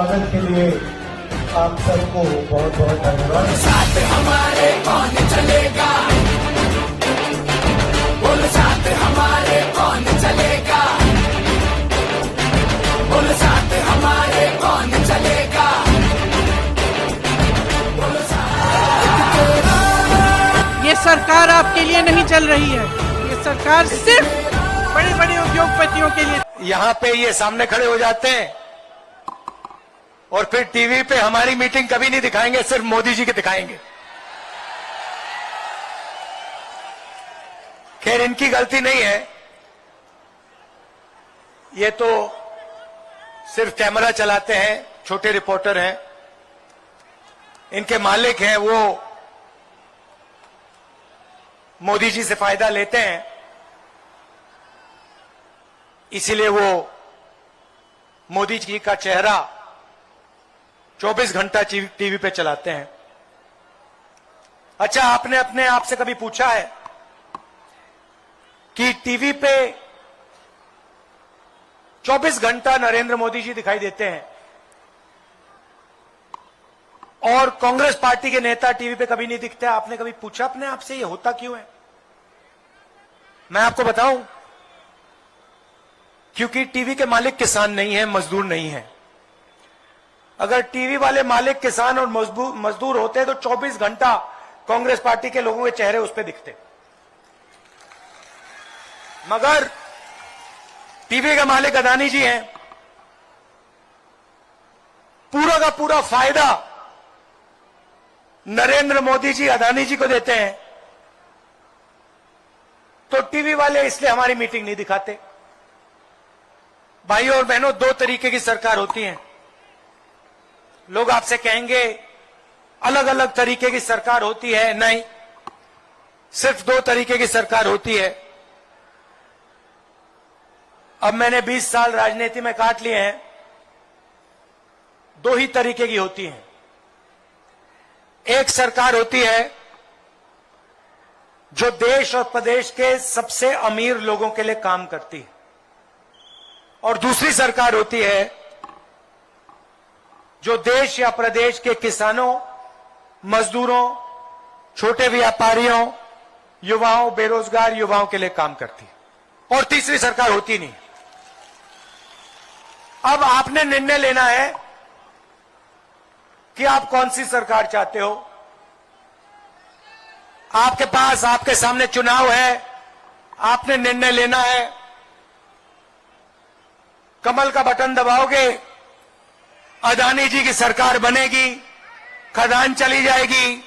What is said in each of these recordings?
स्वागत के लिए आप सबको बहुत बहुत धन्यवाद। साथ हमारे कौन चलेगा, बोल साथ हमारे कौन चलेगा, बोल साथ हमारे कौन चलेगा, बोल ये सरकार आपके लिए नहीं चल रही है, ये सरकार सिर्फ बड़े बड़े उद्योगपतियों के लिए। यहाँ पे ये सामने खड़े हो जाते हैं और फिर टीवी पे हमारी मीटिंग कभी नहीं दिखाएंगे, सिर्फ मोदी जी के दिखाएंगे। खैर इनकी गलती नहीं है, ये तो सिर्फ कैमरा चलाते हैं, छोटे रिपोर्टर हैं। इनके मालिक हैं वो मोदी जी से फायदा लेते हैं, इसीलिए वो मोदी जी का चेहरा 24 घंटा टीवी पे चलाते हैं। अच्छा, आपने अपने आप से कभी पूछा है कि टीवी पे 24 घंटा नरेंद्र मोदी जी दिखाई देते हैं और कांग्रेस पार्टी के नेता टीवी पे कभी नहीं दिखते? आपने कभी पूछा अपने आप से ये होता क्यों है? मैं आपको बताऊं, क्योंकि टीवी के मालिक किसान नहीं है, मजदूर नहीं है। अगर टीवी वाले मालिक किसान और मजदूर होते तो 24 घंटा कांग्रेस पार्टी के लोगों के चेहरे उस पर दिखते। मगर टीवी के मालिक अदानी जी हैं, पूरा का पूरा फायदा नरेंद्र मोदी जी अदानी जी को देते हैं, तो टीवी वाले इसलिए हमारी मीटिंग नहीं दिखाते। भाइयों और बहनों, दो तरीके की सरकार होती है। लोग आपसे कहेंगे अलग अलग तरीके की सरकार होती है, नहीं, सिर्फ दो तरीके की सरकार होती है। अब मैंने 20 साल राजनीति में काट लिए हैं, दो ही तरीके की होती है। एक सरकार होती है जो देश और प्रदेश के सबसे अमीर लोगों के लिए काम करती है, और दूसरी सरकार होती है जो देश या प्रदेश के किसानों, मजदूरों, छोटे व्यापारियों, युवाओं, बेरोजगार युवाओं के लिए काम करती है। और तीसरी सरकार होती नहीं। अब आपने निर्णय लेना है कि आप कौन सी सरकार चाहते हो। आपके पास, आपके सामने चुनाव है, आपने निर्णय लेना है। कमल का बटन दबाओगे, अदानी जी की सरकार बनेगी, खदान चली जाएगी,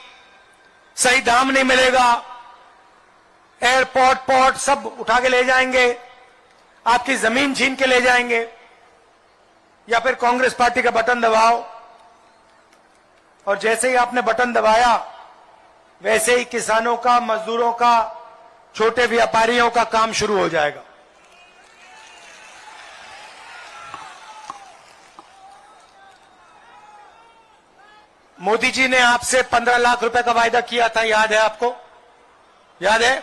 सही दाम नहीं मिलेगा, एयरपोर्ट पोर्ट सब उठा के ले जाएंगे, आपकी जमीन छीन के ले जाएंगे। या फिर कांग्रेस पार्टी का बटन दबाओ और जैसे ही आपने बटन दबाया वैसे ही किसानों का, मजदूरों का, छोटे व्यापारियों का काम शुरू हो जाएगा। मोदी जी ने आपसे 15 लाख रुपए का वायदा किया था, याद है आपको? याद है?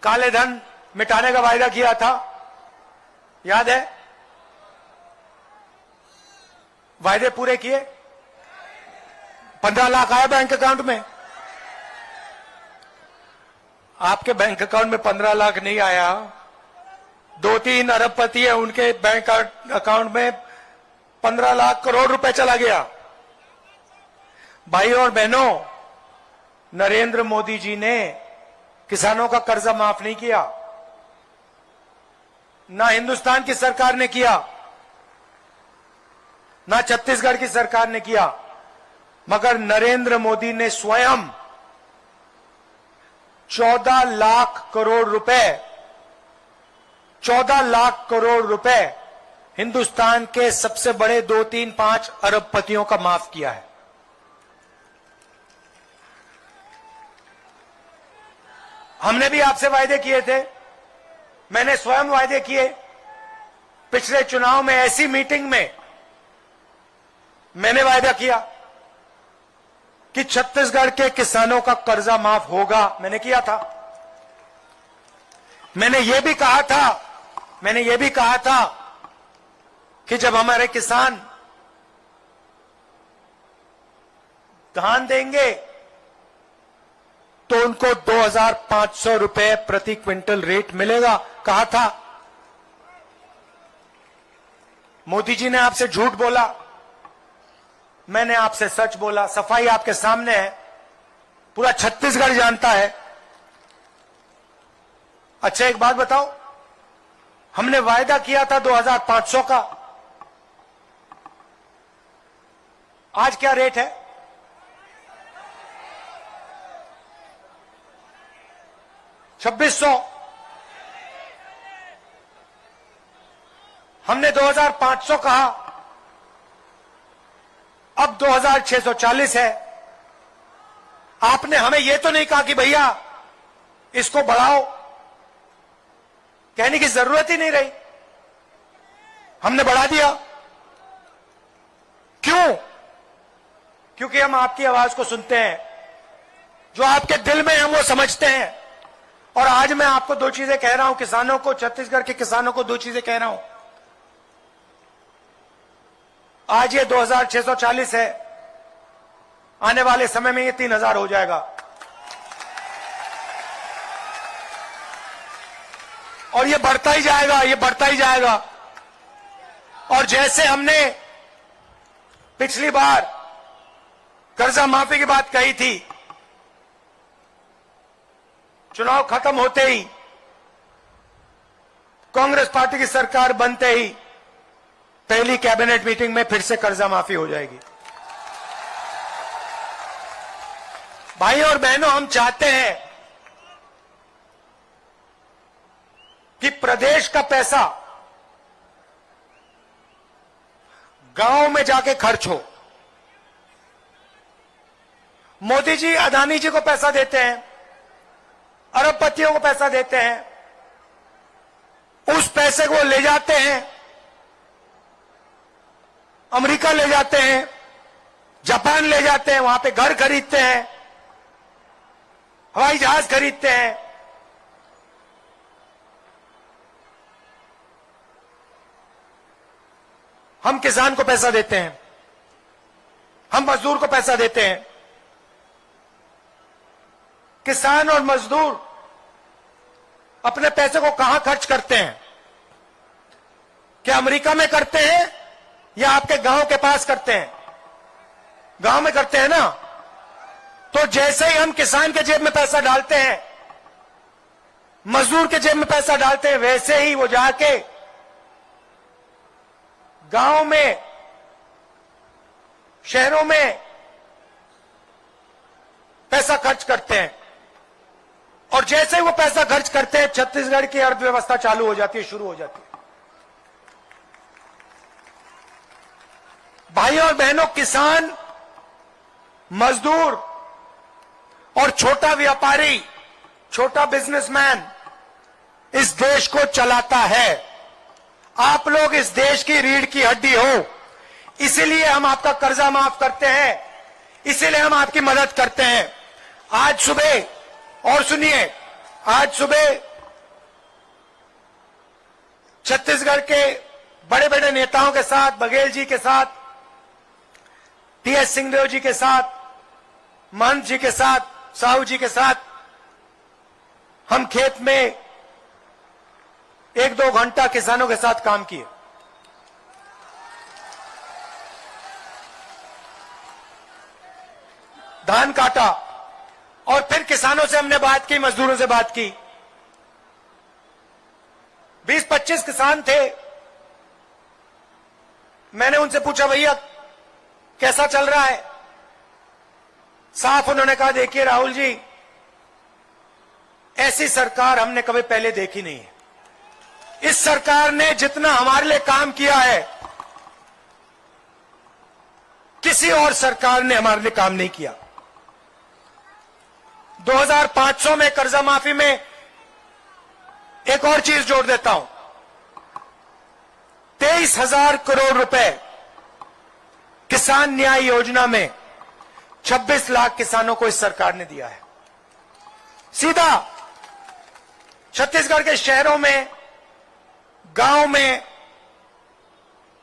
काले धन मिटाने का वायदा किया था, याद है? वायदे पूरे किए? 15 लाख आया बैंक अकाउंट में? आपके बैंक अकाउंट में 15 लाख नहीं आया। 2-3 अरबपति है, उनके बैंक अकाउंट में 15 लाख करोड़ रुपए चला गया। भाइयों और बहनों, नरेंद्र मोदी जी ने किसानों का कर्जा माफ नहीं किया, ना हिंदुस्तान की सरकार ने किया, ना छत्तीसगढ़ की सरकार ने किया, मगर नरेंद्र मोदी ने स्वयं 14 लाख करोड़ रुपए 14 लाख करोड़ रुपए हिंदुस्तान के सबसे बड़े 2-3-5 अरबपतियों का माफ किया है। हमने भी आपसे वायदे किए थे, मैंने स्वयं वायदे किए। पिछले चुनाव में ऐसी मीटिंग में मैंने वायदा किया कि छत्तीसगढ़ के किसानों का कर्जा माफ होगा, मैंने किया था। मैंने यह भी कहा था कि जब हमारे किसान धान देंगे तो उनको 2,500 रुपए प्रति क्विंटल रेट मिलेगा, कहा था। मोदी जी ने आपसे झूठ बोला, मैंने आपसे सच बोला। सफाई आपके सामने है, पूरा छत्तीसगढ़ जानता है। अच्छा एक बात बताओ, हमने वायदा किया था 2,500 का, आज क्या रेट है? $2,600। हमने 2,500 कहा, अब 2,640 है। आपने हमें यह तो नहीं कहा कि भैया इसको बढ़ाओ, कहने की जरूरत ही नहीं रही, हमने बढ़ा दिया। क्यों? क्योंकि हम आपकी आवाज को सुनते हैं, जो आपके दिल में हम वो समझते हैं। और आज मैं आपको दो चीजें कह रहा हूं, किसानों को, छत्तीसगढ़ के किसानों को दो चीजें कह रहा हूं। आज ये 2,640 है, आने वाले समय में ये 3,000 हो जाएगा। और ये बढ़ता ही जाएगा, ये बढ़ता ही जाएगा। और जैसे हमने पिछली बार कर्जा माफी की बात कही थी, चुनाव खत्म होते ही, कांग्रेस पार्टी की सरकार बनते ही पहली कैबिनेट मीटिंग में फिर से कर्जा माफी हो जाएगी। भाई और बहनों, हम चाहते हैं कि प्रदेश का पैसा गांव में जाके खर्च हो। मोदी जी अदानी जी को पैसा देते हैं, अरबपतियों को पैसा देते हैं, उस पैसे को ले जाते हैं अमेरिका, ले जाते हैं जापान, ले जाते हैं, वहां पे घर खरीदते हैं, हवाई जहाज खरीदते हैं। हम किसान को पैसा देते हैं, हम मजदूर को पैसा देते हैं। किसान और मजदूर अपने पैसे को कहां खर्च करते हैं? क्या अमेरिका में करते हैं या आपके गांव के पास करते हैं? गांव में करते हैं ना। तो जैसे ही हम किसान के जेब में पैसा डालते हैं, मजदूर के जेब में पैसा डालते हैं, वैसे ही वो जाके गांव में, शहरों में पैसा खर्च करते हैं। और जैसे ही वो पैसा खर्च करते हैं, छत्तीसगढ़ की अर्थव्यवस्था चालू हो जाती है, शुरू हो जाती है। भाइयों और बहनों, किसान, मजदूर और छोटा व्यापारी, छोटा बिजनेसमैन इस देश को चलाता है। आप लोग इस देश की रीढ़ की हड्डी हो, इसीलिए हम आपका कर्जा माफ करते हैं, इसीलिए हम आपकी मदद करते हैं। आज सुबह, और सुनिए, आज सुबह छत्तीसगढ़ के बड़े बड़े नेताओं के साथ, बघेल जी के साथ, टीएस सिंहदेव जी के साथ, महंत जी के साथ, साहू जी के साथ हम खेत में 1-2 घंटा किसानों के साथ काम किए। धान काटा और फिर किसानों से हमने बात की, मजदूरों से बात की। 20-25 किसान थे। मैंने उनसे पूछा, भैया कैसा चल रहा है? साफ उन्होंने कहा, देखिए राहुल जी, ऐसी सरकार हमने कभी पहले देखी नहीं है। इस सरकार ने जितना हमारे लिए काम किया है, किसी और सरकार ने हमारे लिए काम नहीं किया। 2,500 में कर्जा माफी में एक और चीज जोड़ देता हूं, 23,000 करोड़ रुपए किसान न्याय योजना में 26 लाख किसानों को इस सरकार ने दिया है। सीधा छत्तीसगढ़ के शहरों में, गांव में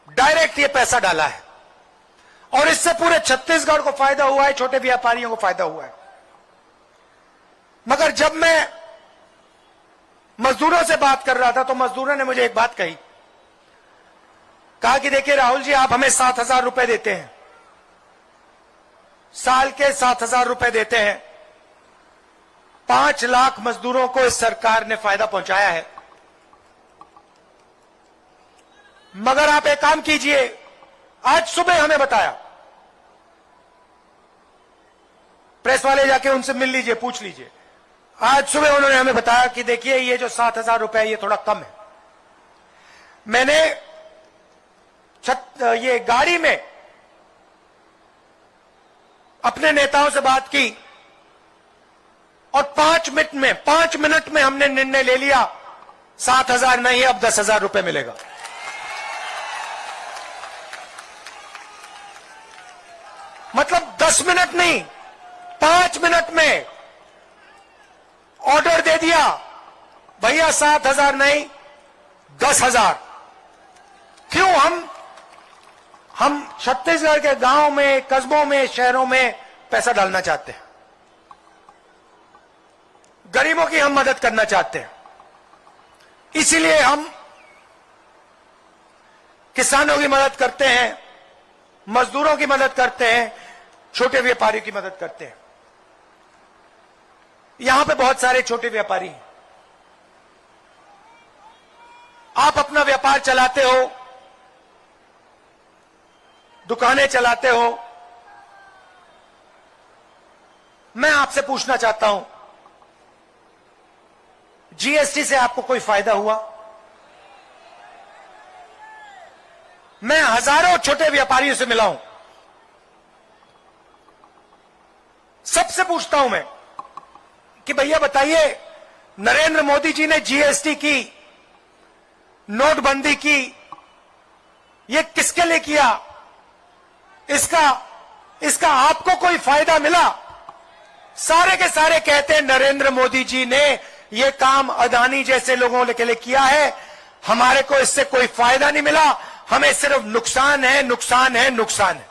डायरेक्ट ये पैसा डाला है और इससे पूरे छत्तीसगढ़ को फायदा हुआ है, छोटे व्यापारियों को फायदा हुआ है। मगर जब मैं मजदूरों से बात कर रहा था तो मजदूरों ने मुझे एक बात कही, कहा कि देखिए राहुल जी, आप हमें 7,000 रुपए देते हैं, साल के 7,000 रुपए देते हैं, 5 लाख मजदूरों को इस सरकार ने फायदा पहुंचाया है। मगर आप एक काम कीजिए, आज सुबह हमें बताया, प्रेस वाले जाके उनसे मिल लीजिए, पूछ लीजिए, आज सुबह उन्होंने हमें बताया कि देखिए ये जो 7,000 रुपए ये थोड़ा कम है। मैंने ये गाड़ी में अपने नेताओं से बात की और 5 मिनट में हमने निर्णय ले लिया, 7,000 नहीं, अब 10,000 रुपए मिलेगा। मतलब 10 मिनट नहीं, 5 मिनट में ऑर्डर दे दिया, भैया 7,000 नहीं, 10,000। क्यों? हम छत्तीसगढ़ के गांव में, कस्बों में, शहरों में पैसा डालना चाहते हैं, गरीबों की हम मदद करना चाहते हैं। इसीलिए हम किसानों की मदद करते हैं, मजदूरों की मदद करते हैं, छोटे व्यापारियों की मदद करते हैं। यहां पे बहुत सारे छोटे व्यापारी हैं। आप अपना व्यापार चलाते हो, दुकानें चलाते हो, मैं आपसे पूछना चाहता हूं, जीएसटी से आपको कोई फायदा हुआ? मैं हजारों छोटे व्यापारियों से मिला हूं, सबसे पूछता हूं मैं कि भैया बताइए, नरेंद्र मोदी जी ने जीएसटी की, नोटबंदी की, ये किसके लिए किया? इसका आपको कोई फायदा मिला? सारे के सारे कहते हैं नरेंद्र मोदी जी ने ये काम अदानी जैसे लोगों के लिए किया है, हमारे को इससे कोई फायदा नहीं मिला, हमें सिर्फ नुकसान है, नुकसान है, नुकसान है।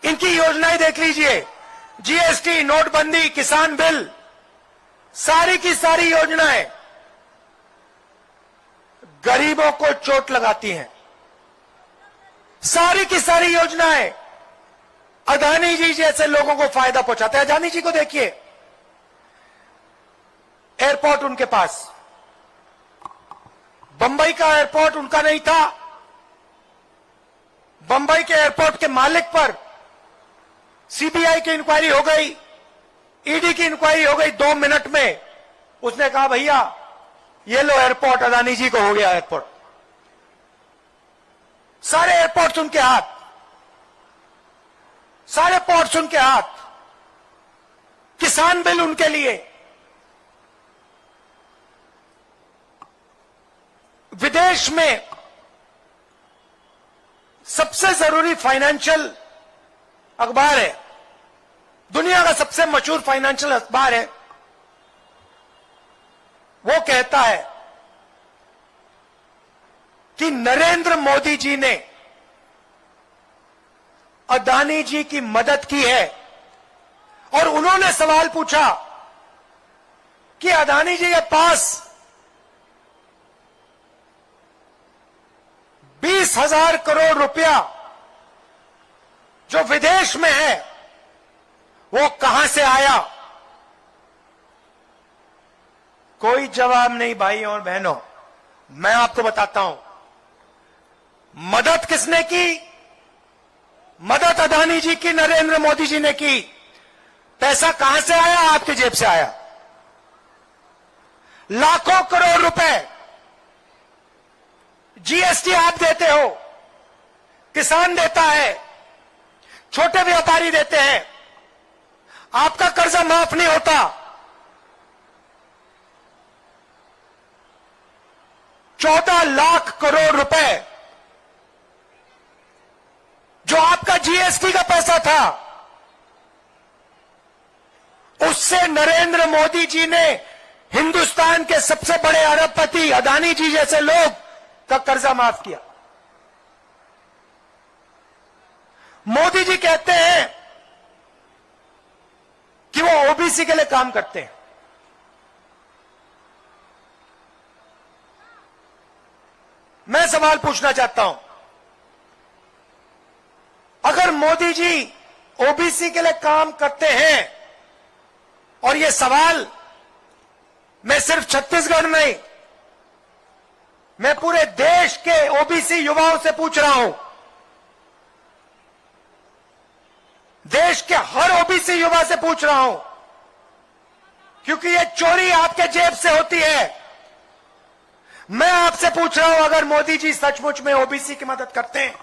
इनकी योजनाएं देख लीजिए, जीएसटी, नोटबंदी, किसान बिल, सारी की सारी योजनाएं गरीबों को चोट लगाती हैं। सारी की सारी योजनाएं अदानी जी जैसे लोगों को फायदा पहुंचाते हैं। अदानी जी को देखिए, एयरपोर्ट उनके पास, बंबई का एयरपोर्ट उनका नहीं था, बंबई के एयरपोर्ट के मालिक पर सीबीआई की इंक्वायरी हो गई, ईडी की इंक्वायरी हो गई। 2 मिनट में उसने कहा भैया ये लो एयरपोर्ट, अदानी जी को हो गया एयरपोर्ट। सारे एयरपोर्ट्स उनके हाथ, सारे पोर्ट्स उनके हाथ, किसान बिल उनके लिए। विदेश में सबसे जरूरी फाइनेंशियल अखबार है, दुनिया का सबसे मशहूर फाइनेंशियल अखबार है, वो कहता है कि नरेंद्र मोदी जी ने अदानी जी की मदद की है। और उन्होंने सवाल पूछा कि अदानी जी के पास 20,000 करोड़ रुपया जो विदेश में है वो कहां से आया? कोई जवाब नहीं भाइयों और बहनों। मैं आपको बताता हूं, मदद किसने की? मदद अदानी जी की, नरेंद्र मोदी जी ने की। पैसा कहां से आया? आपकी जेब से आया। लाखों करोड़ रुपए जीएसटी आप देते हो, किसान देता है, छोटे व्यापारी देते हैं, आपका कर्जा माफ नहीं होता। 14 लाख करोड़ रुपए जो आपका जीएसटी का पैसा था, उससे नरेंद्र मोदी जी ने हिंदुस्तान के सबसे बड़े अरबपति अदानी जी जैसे लोग का कर्जा माफ किया। मोदी जी कहते हैं कि वो ओबीसी के लिए काम करते हैं। मैं सवाल पूछना चाहता हूं, अगर मोदी जी ओबीसी के लिए काम करते हैं, और ये सवाल मैं सिर्फ छत्तीसगढ़ नहीं, मैं पूरे देश के ओबीसी युवाओं से पूछ रहा हूं, देश के हर ओबीसी युवा से पूछ रहा हूं, क्योंकि ये चोरी आपके जेब से होती है। मैं आपसे पूछ रहा हूं, अगर मोदी जी सचमुच में ओबीसी की मदद करते हैं,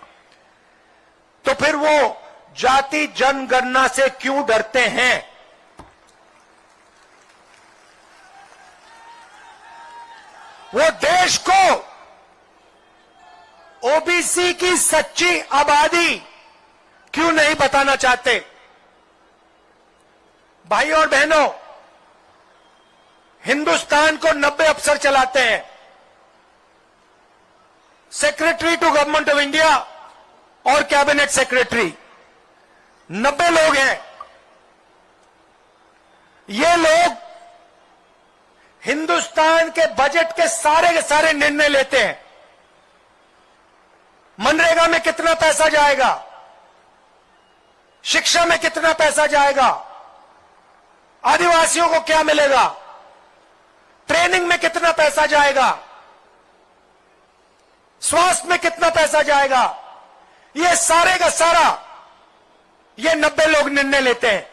तो फिर वो जाति जनगणना से क्यों डरते हैं? वो देश को ओबीसी की सच्ची आबादी क्यों नहीं बताना चाहते? भाई और बहनों, हिंदुस्तान को 90 अफसर चलाते हैं। Secretary to government of India और कैबिनेट सेक्रेटरी 90 लोग हैं। ये लोग हिंदुस्तान के बजट के सारे निर्णय लेते हैं। मनरेगा में कितना पैसा जाएगा, शिक्षा में कितना पैसा जाएगा, आदिवासियों को क्या मिलेगा, ट्रेनिंग में कितना पैसा जाएगा, स्वास्थ्य में कितना पैसा जाएगा, ये सारे का सारा ये 90 लोग निर्णय लेते हैं।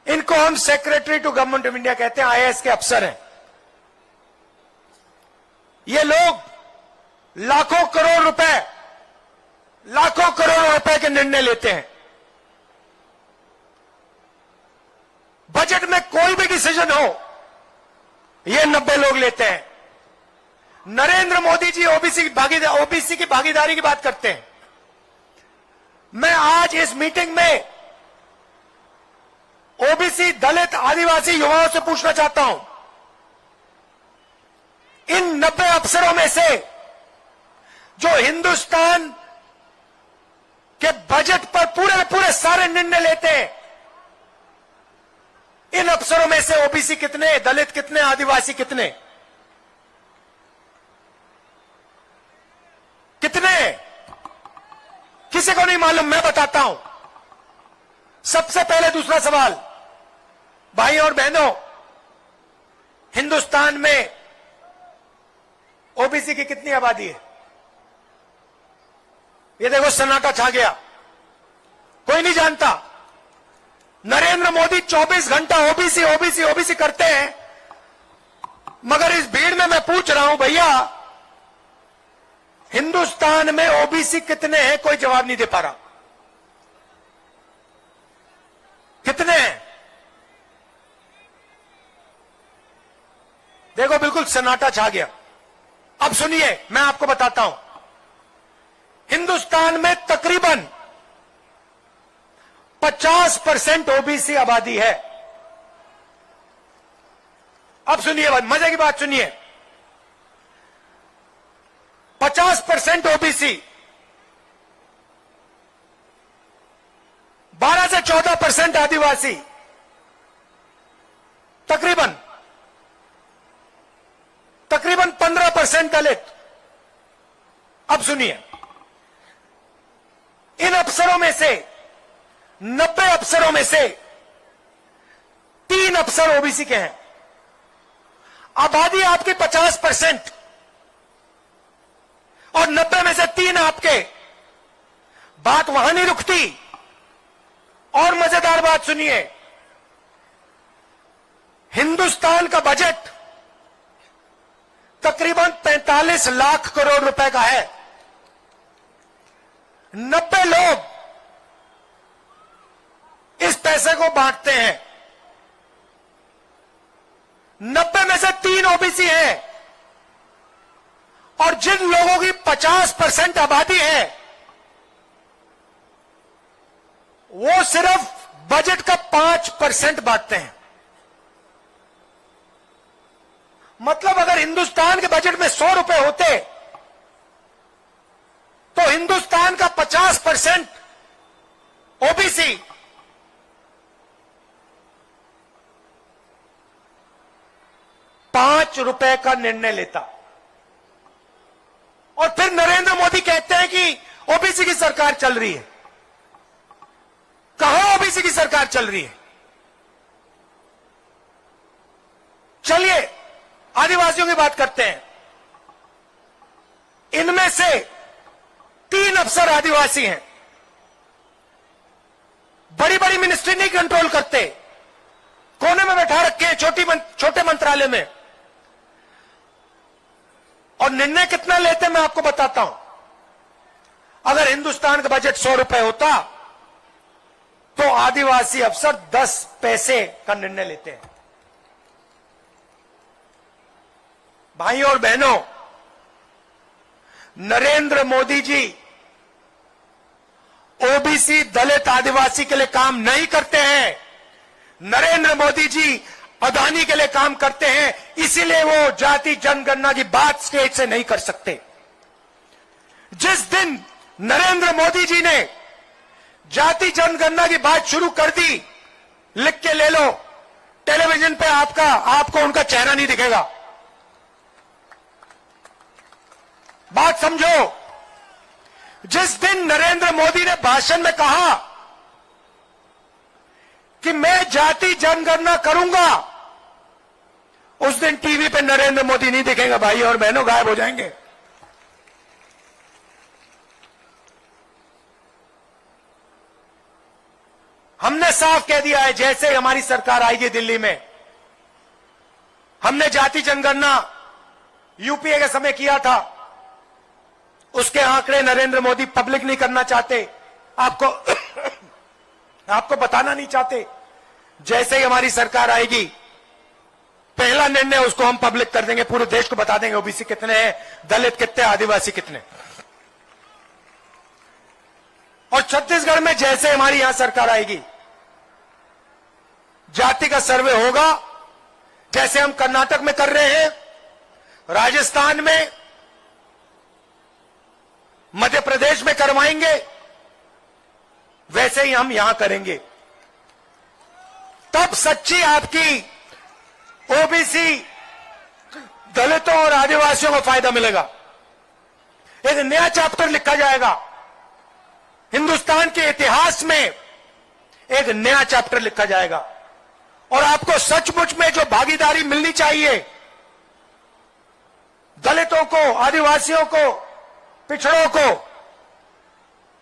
इनको हम secretary to government of India कहते हैं, आईएएस के अफसर हैं। ये लोग लाखों करोड़ रुपए के निर्णय लेते हैं। बजट में कोई भी डिसीजन हो, ये 90 लोग लेते हैं। नरेंद्र मोदी जी ओबीसी की भागीदारी की बात करते हैं। मैं आज इस मीटिंग में ओबीसी, दलित, आदिवासी युवाओं से पूछना चाहता हूं, इन 90 अफसरों में से जो हिंदुस्तान के बजट पर पूरे सारे निर्णय लेते हैं, इन अफसरों में से ओबीसी कितने, दलित कितने, आदिवासी कितने? किसी को नहीं मालूम, मैं बताता हूं। सबसे पहले दूसरा सवाल, भाई और बहनों, हिंदुस्तान में ओबीसी की कितनी आबादी है? ये देखो सन्नाटा छा गया, कोई नहीं जानता। नरेंद्र मोदी 24 घंटा ओबीसी करते हैं, मगर इस भीड़ में मैं पूछ रहा हूं, भैया हिंदुस्तान में ओबीसी कितने हैं? कोई जवाब नहीं दे पा रहा। कितने हैं? देखो बिल्कुल सन्नाटा छा गया। अब सुनिए, मैं आपको बताता हूं, हिंदुस्तान में तकरीबन 50% ओबीसी आबादी है। अब सुनिए, मजे की बात सुनिए, 50% ओबीसी, 12 से 14% आदिवासी, तकरीबन 15% दलित। अब सुनिए, इन अफसरों में से 90 अफसरों में से 3 अफसर ओबीसी के हैं। आबादी आपकी 50% और 90 में से 3 आपके। बात वहां नहीं रुकती, और मजेदार बात सुनिए, हिंदुस्तान का बजट तकरीबन 45 लाख करोड़ रुपए का है। 90 लोग इस पैसे को बांटते हैं। 90 में से 3 ओबीसी हैं, और जिन लोगों की 50% आबादी है, वो सिर्फ बजट का 5% बांटते हैं। मतलब अगर हिंदुस्तान के बजट में 100 रुपए होते, तो हिंदुस्तान का 50% ओबीसी ₹5 का निर्णय लेता। और फिर नरेंद्र मोदी कहते हैं कि ओबीसी की सरकार चल रही है। कहां ओबीसी की सरकार चल रही है? चलिए आदिवासियों की बात करते हैं। इनमें से 3 अफसर आदिवासी हैं। बड़ी बड़ी मिनिस्ट्री नहीं कंट्रोल करते, कोने में बैठा रखे हैं छोटे मंत्रालय में। और निर्णय कितना लेते मैं आपको बताता हूं। अगर हिंदुस्तान का बजट ₹100 होता तो आदिवासी अफसर 10 पैसे का निर्णय लेते हैं। भाइयों और बहनों, नरेंद्र मोदी जी ओबीसी, दलित, आदिवासी के लिए काम नहीं करते हैं। नरेंद्र मोदी जी अदानी के लिए काम करते हैं, इसीलिए वो जाति जनगणना की बात स्टेज से नहीं कर सकते। जिस दिन नरेंद्र मोदी जी ने जाति जनगणना की बात शुरू कर दी, लिख के ले लो, टेलीविजन पे आपको उनका चेहरा नहीं दिखेगा। बात समझो। जिस दिन नरेंद्र मोदी ने भाषण में कहा कि मैं जाति जनगणना करूंगा, उस दिन टीवी पे नरेंद्र मोदी नहीं दिखेगा। भाई और बहनों, गायब हो जाएंगे। हमने साफ कह दिया है, जैसे हमारी सरकार आएगी दिल्ली में, हमने जाति जनगणना यूपीए के समय किया था, उसके आंकड़े नरेंद्र मोदी पब्लिक नहीं करना चाहते, आपको बताना नहीं चाहते। जैसे ही हमारी सरकार आएगी, पहला निर्णय उसको हम पब्लिक कर देंगे, पूरे देश को बता देंगे ओबीसी कितने हैं, दलित कितने, आदिवासी कितने। और छत्तीसगढ़ में जैसे हमारी यहां सरकार आएगी, जाति का सर्वे होगा, जैसे हम कर्नाटक में कर रहे हैं, राजस्थान में, मध्य प्रदेश में करवाएंगे, वैसे ही हम यहां करेंगे। तब सच्ची आपकी ओबीसी, दलितों और आदिवासियों को फायदा मिलेगा। एक नया चैप्टर लिखा जाएगा हिंदुस्तान के इतिहास में, एक नया चैप्टर लिखा जाएगा। और आपको सचमुच में जो भागीदारी मिलनी चाहिए, दलितों को, आदिवासियों को, पिछड़ों को,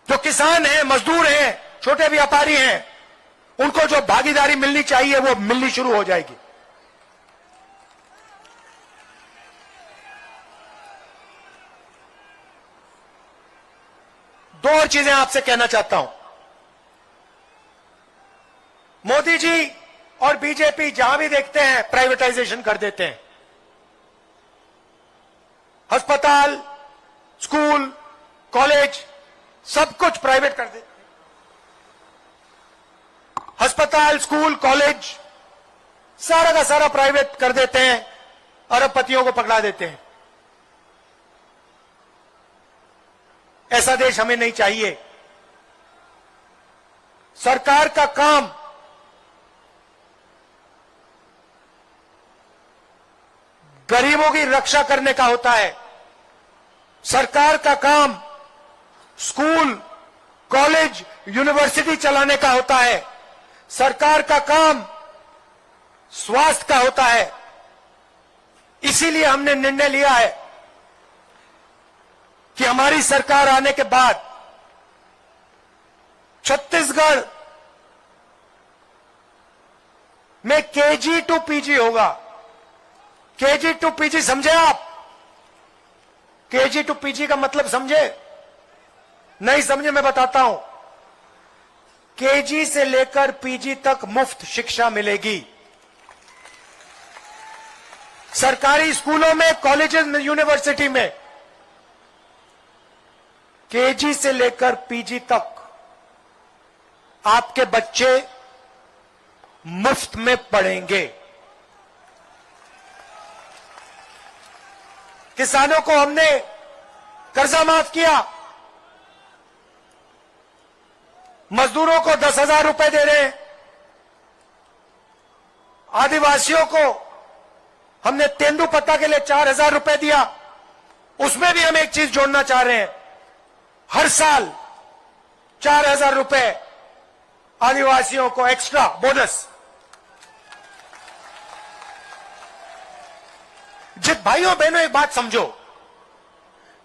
जो किसान हैं, मजदूर हैं, छोटे व्यापारी हैं, उनको जो भागीदारी मिलनी चाहिए वो मिलनी शुरू हो जाएगी। दो और चीजें आपसे कहना चाहता हूं। मोदी जी और बीजेपी जहां भी देखते हैं प्राइवेटाइजेशन कर देते हैं। अस्पताल, स्कूल, कॉलेज, सब कुछ प्राइवेट कर देते हैं। अस्पताल, स्कूल, कॉलेज सारा का सारा प्राइवेट कर देते हैं, अरबपतियों को पकड़ा देते हैं। ऐसा देश हमें नहीं चाहिए। सरकार का काम गरीबों की रक्षा करने का होता है। सरकार का काम स्कूल, कॉलेज, यूनिवर्सिटी चलाने का होता है। सरकार का काम स्वास्थ्य का होता है। इसीलिए हमने निर्णय लिया है कि हमारी सरकार आने के बाद छत्तीसगढ़ में केजी टू पीजी होगा। केजी टू पीजी समझे आप? केजी टू पीजी का मतलब समझे? नहीं समझे, मैं बताता हूं। केजी से लेकर पीजी तक मुफ्त शिक्षा मिलेगी। सरकारी स्कूलों में, कॉलेजेस में, यूनिवर्सिटी में केजी से लेकर पीजी तक आपके बच्चे मुफ्त में पढ़ेंगे। किसानों को हमने कर्जा माफ किया, मजदूरों को 10,000 रुपए दे रहे हैं, आदिवासियों को हमने तेंदुपत्ता के लिए 4,000 रुपए दिया। उसमें भी हम एक चीज जोड़ना चाह रहे हैं, हर साल 4,000 रुपए आदिवासियों को एक्स्ट्रा बोनस। भाइयों बहनों एक बात समझो,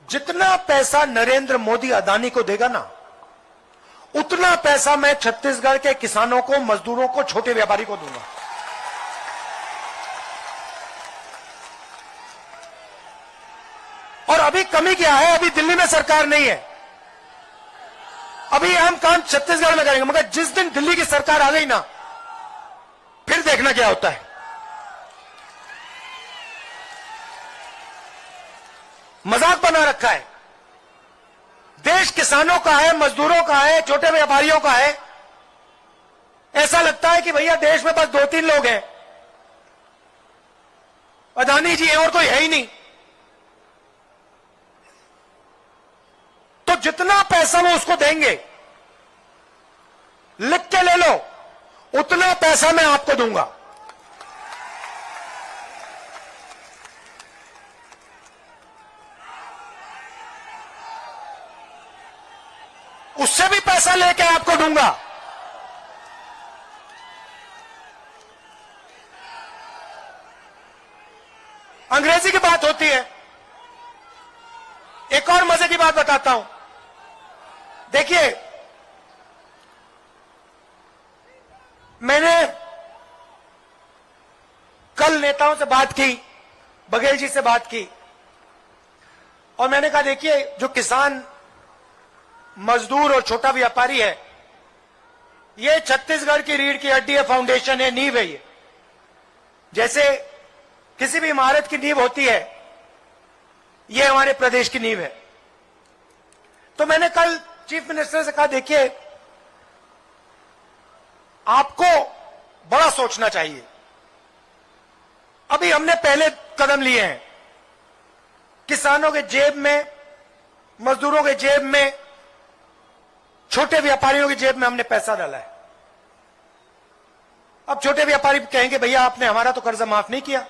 जितना पैसा नरेंद्र मोदी अदानी को देगा ना, उतना पैसा मैं छत्तीसगढ़ के किसानों को, मजदूरों को, छोटे व्यापारी को दूंगा। और अभी कमी क्या है, अभी दिल्ली में सरकार नहीं है, अभी हम काम छत्तीसगढ़ में करेंगे, मगर जिस दिन दिल्ली की सरकार आ गई ना, फिर देखना क्या होता है। मजाक बना रखा है, देश किसानों का है, मजदूरों का है, छोटे व्यापारियों का है। ऐसा लगता है कि भैया देश में बस 2-3 लोग हैं, अदानी जी हैं और कोई है ही नहीं। तो जितना पैसा वो उसको देंगे, लिख के ले लो, उतना पैसा मैं आपको दूंगा। उससे भी पैसा लेके आपको दूंगा। अंग्रेजी की बात होती है। एक और मजे की बात बताता हूं, देखिए मैंने कल नेताओं से बात की, बघेल जी से बात की, और मैंने कहा देखिए जो किसान, मजदूर और छोटा व्यापारी है, ये छत्तीसगढ़ की रीढ़ की हड्डी है, फाउंडेशन है, नींव है। ये जैसे किसी भी इमारत की नींव होती है, ये हमारे प्रदेश की नींव है। तो मैंने कल चीफ मिनिस्टर से कहा देखिए आपको बड़ा सोचना चाहिए। अभी हमने पहले कदम लिए हैं, किसानों के जेब में, मजदूरों के जेब में, छोटे व्यापारियों की जेब में हमने पैसा डाला है। अब छोटे व्यापारी कहेंगे भैया आपने हमारा तो कर्जा माफ नहीं किया,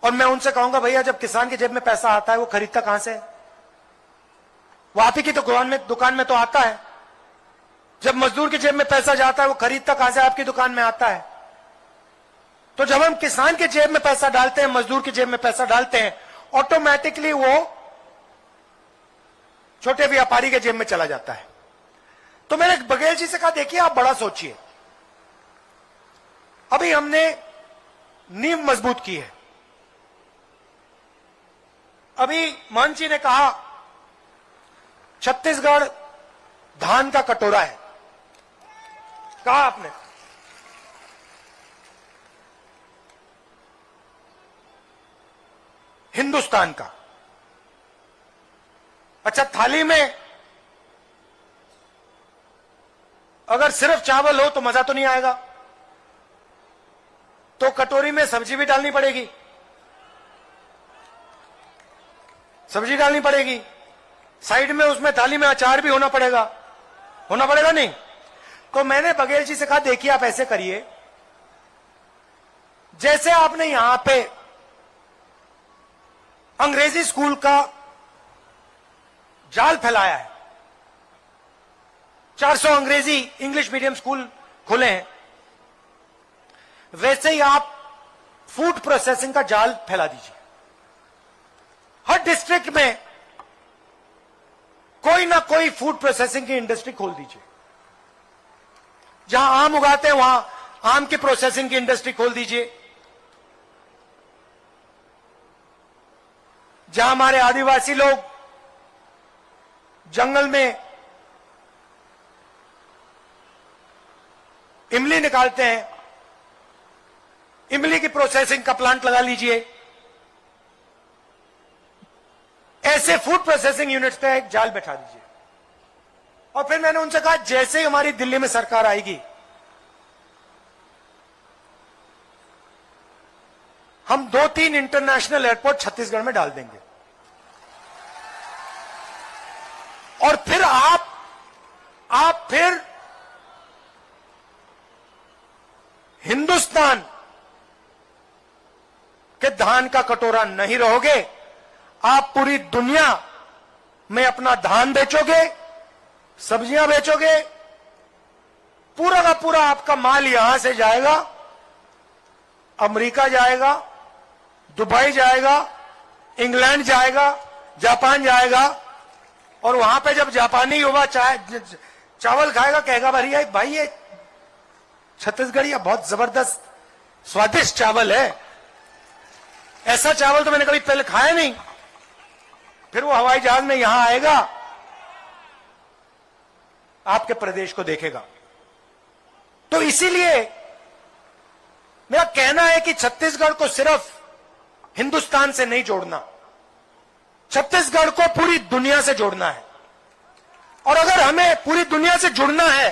और मैं उनसे कहूंगा भैया जब किसान की जेब में पैसा आता है वो खरीदता कहां से है? वो आप ही की दुकान में तो आता है। जब मजदूर की जेब में पैसा जाता है वो खरीदता कहां से? आपकी दुकान में आता है। तो जब हम किसान के जेब में पैसा डालते हैं, मजदूर की जेब में पैसा डालते हैं, ऑटोमेटिकली वो छोटे व्यापारी के जेब में चला जाता है। तो मैंने बघेल जी से कहा देखिए आप बड़ा सोचिए, अभी हमने नींव मजबूत की है। अभी मान जी ने कहा छत्तीसगढ़ धान का कटोरा है, कहा आपने। हिंदुस्तान का। अच्छा, थाली में अगर सिर्फ चावल हो तो मजा तो नहीं आएगा, तो कटोरी में सब्जी भी डालनी पड़ेगी, सब्जी डालनी पड़ेगी, साइड में उसमें थाली में अचार भी होना पड़ेगा नहीं? तो मैंने बघेल जी से कहा देखिए आप ऐसे करिए, जैसे आपने यहां पे अंग्रेजी स्कूल का जाल फैलाया है, 400 अंग्रेजी इंग्लिश मीडियम स्कूल खुले हैं, वैसे ही आप फूड प्रोसेसिंग का जाल फैला दीजिए। हर डिस्ट्रिक्ट में कोई ना कोई फूड प्रोसेसिंग की इंडस्ट्री खोल दीजिए। जहां आम उगाते हैं वहां आम की प्रोसेसिंग की इंडस्ट्री खोल दीजिए। जहां हमारे आदिवासी लोग जंगल में इमली निकालते हैं, इमली की प्रोसेसिंग का प्लांट लगा लीजिए। ऐसे फूड प्रोसेसिंग यूनिट्स पे एक जाल बैठा दीजिए। और फिर मैंने उनसे कहा जैसे ही हमारी दिल्ली में सरकार आएगी, हम 2-3 इंटरनेशनल एयरपोर्ट छत्तीसगढ़ में डाल देंगे, और फिर हिंदुस्तान के धान का कटोरा नहीं रहोगे। आप पूरी दुनिया में अपना धान बेचोगे, सब्जियां बेचोगे, पूरा का पूरा आपका माल यहां से जाएगा, अमेरिका जाएगा, दुबई जाएगा, इंग्लैंड जाएगा, जापान जाएगा, और वहां पे जब जापानी युवा चावल खाएगा कहेगा भाई ये छत्तीसगढ़ी बहुत जबरदस्त स्वादिष्ट चावल है, ऐसा चावल तो मैंने कभी पहले खाया नहीं। फिर वो हवाई जहाज में यहां आएगा, आपके प्रदेश को देखेगा। तो इसीलिए मेरा कहना है कि छत्तीसगढ़ को सिर्फ हिंदुस्तान से नहीं जोड़ना, छत्तीसगढ़ को पूरी दुनिया से जोड़ना है। और अगर हमें पूरी दुनिया से जुड़ना है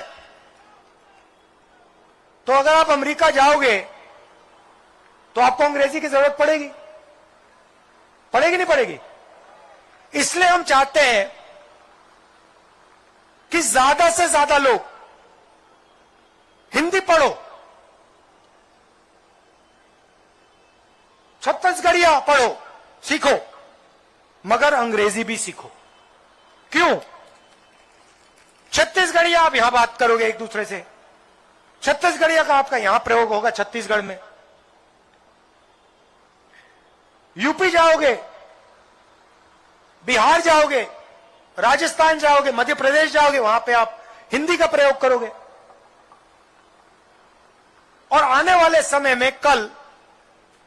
तो अगर आप अमेरिका जाओगे तो आपको अंग्रेजी की जरूरत पड़ेगी, पड़ेगी नहीं पड़ेगी? इसलिए हम चाहते हैं कि ज्यादा से ज्यादा लोग हिंदी पढ़ो, छत्तीसगढ़िया पढ़ो, सीखो, मगर अंग्रेजी भी सीखो। क्यों? छत्तीसगढ़िया आप यहां बात करोगे एक दूसरे से, छत्तीसगढ़िया का आपका यहां प्रयोग होगा छत्तीसगढ़ में। यूपी जाओगे, बिहार जाओगे, राजस्थान जाओगे, मध्य प्रदेश जाओगे, वहां पे आप हिंदी का प्रयोग करोगे। और आने वाले समय में कल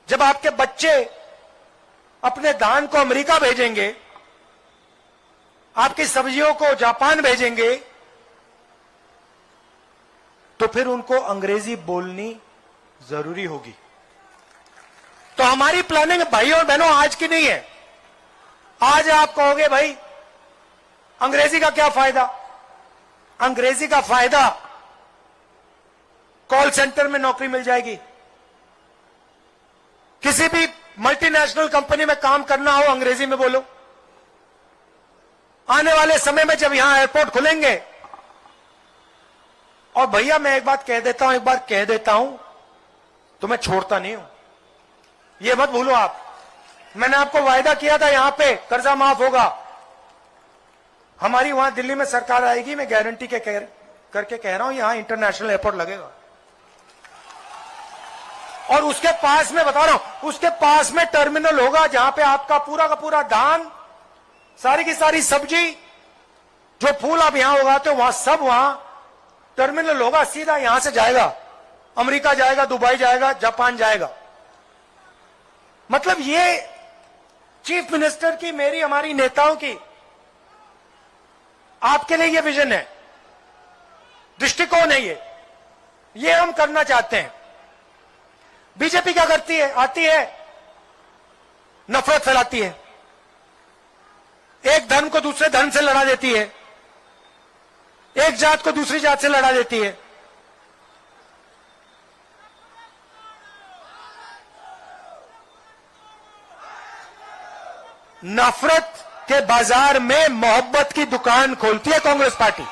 जब आपके बच्चे अपने धान को अमेरिका भेजेंगे, आपकी सब्जियों को जापान भेजेंगे, तो फिर उनको अंग्रेजी बोलनी जरूरी होगी। तो हमारी प्लानिंग भाई और बहनों आज की नहीं है। आज आप कहोगे भाई अंग्रेजी का क्या फायदा? अंग्रेजी का फायदा कॉल सेंटर में नौकरी मिल जाएगी, किसी भी मल्टीनेशनल कंपनी में काम करना हो अंग्रेजी में बोलो। आने वाले समय में जब यहां एयरपोर्ट खुलेंगे, और भैया मैं एक बात कह देता हूं, एक बार कह देता हूं तो मैं छोड़ता नहीं हूं, ये मत भूलो आप। मैंने आपको वायदा किया था यहां पे कर्जा माफ होगा। हमारी वहां दिल्ली में सरकार आएगी, मैं गारंटी करके कह रहा हूं यहां इंटरनेशनल एयरपोर्ट लगेगा। और उसके पास में बता रहा हूं, उसके पास में टर्मिनल होगा जहां पे आपका पूरा का पूरा धान, सारी की सारी सब्जी, जो फूल आप यहां उगाते हो, वहां सब वहां टर्मिनल होगा, सीधा यहां से जाएगा, अमेरिका जाएगा, दुबई जाएगा, जापान जाएगा। मतलब ये चीफ मिनिस्टर की, मेरी, हमारी नेताओं की, आपके लिए ये विजन है, दृष्टिकोण है, ये हम करना चाहते हैं। बीजेपी क्या करती है? आती है, नफरत फैलाती है, एक धर्म को दूसरे धर्म से लड़ा देती है, एक जात को दूसरी जात से लड़ा देती है। नफरत के बाजार में मोहब्बत की दुकान खोलती है कांग्रेस पार्टी।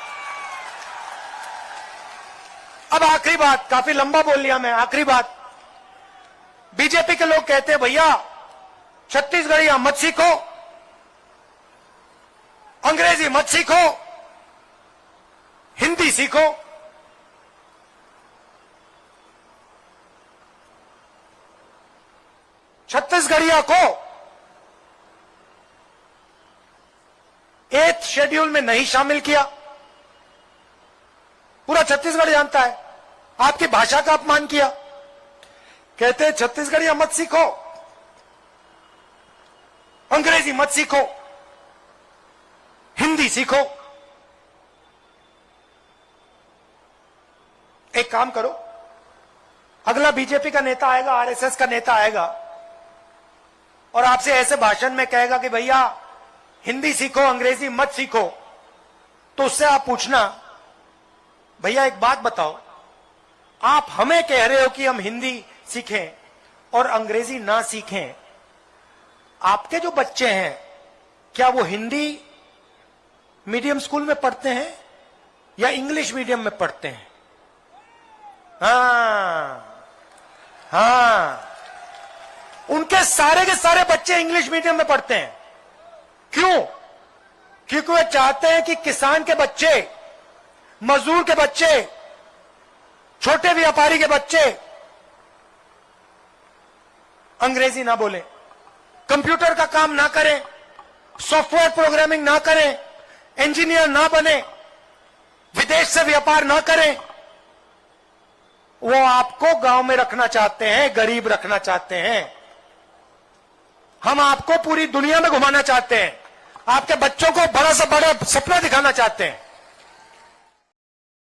अब आखिरी बात, काफी लंबा बोल लिया मैं, आखिरी बात। बीजेपी के लोग कहते हैं भैया छत्तीसगढ़िया मत सीखो, अंग्रेजी मत सीखो, हिंदी सीखो। छत्तीसगढ़िया को 8th शेड्यूल में नहीं शामिल किया। पूरा छत्तीसगढ़ जानता है, आपकी भाषा का अपमान किया। कहते हैं छत्तीसगढ़िया मत सीखो, अंग्रेजी मत सीखो, हिंदी सीखो। एक काम करो, अगला बीजेपी का नेता आएगा, आरएसएस का नेता आएगा और आपसे ऐसे भाषण में कहेगा कि भैया हिंदी सीखो, अंग्रेजी मत सीखो, तो उससे आप पूछना भैया एक बात बताओ, आप हमें कह रहे हो कि हम हिंदी सीखें और अंग्रेजी ना सीखें, आपके जो बच्चे हैं क्या वो हिंदी मीडियम स्कूल में पढ़ते हैं या इंग्लिश मीडियम में पढ़ते हैं? हाँ, हाँ, उनके सारे के सारे बच्चे इंग्लिश मीडियम में पढ़ते हैं। क्यों? क्योंकि वे चाहते हैं कि किसान के बच्चे, मजदूर के बच्चे, छोटे व्यापारी के बच्चे अंग्रेजी ना बोले, कंप्यूटर का काम ना करें, सॉफ्टवेयर प्रोग्रामिंग ना करें, इंजीनियर ना बने, विदेश से व्यापार ना करें। वो आपको गांव में रखना चाहते हैं, गरीब रखना चाहते हैं। हम आपको पूरी दुनिया में घुमाना चाहते हैं, आपके बच्चों को बड़ा से बड़ा सपना दिखाना चाहते हैं।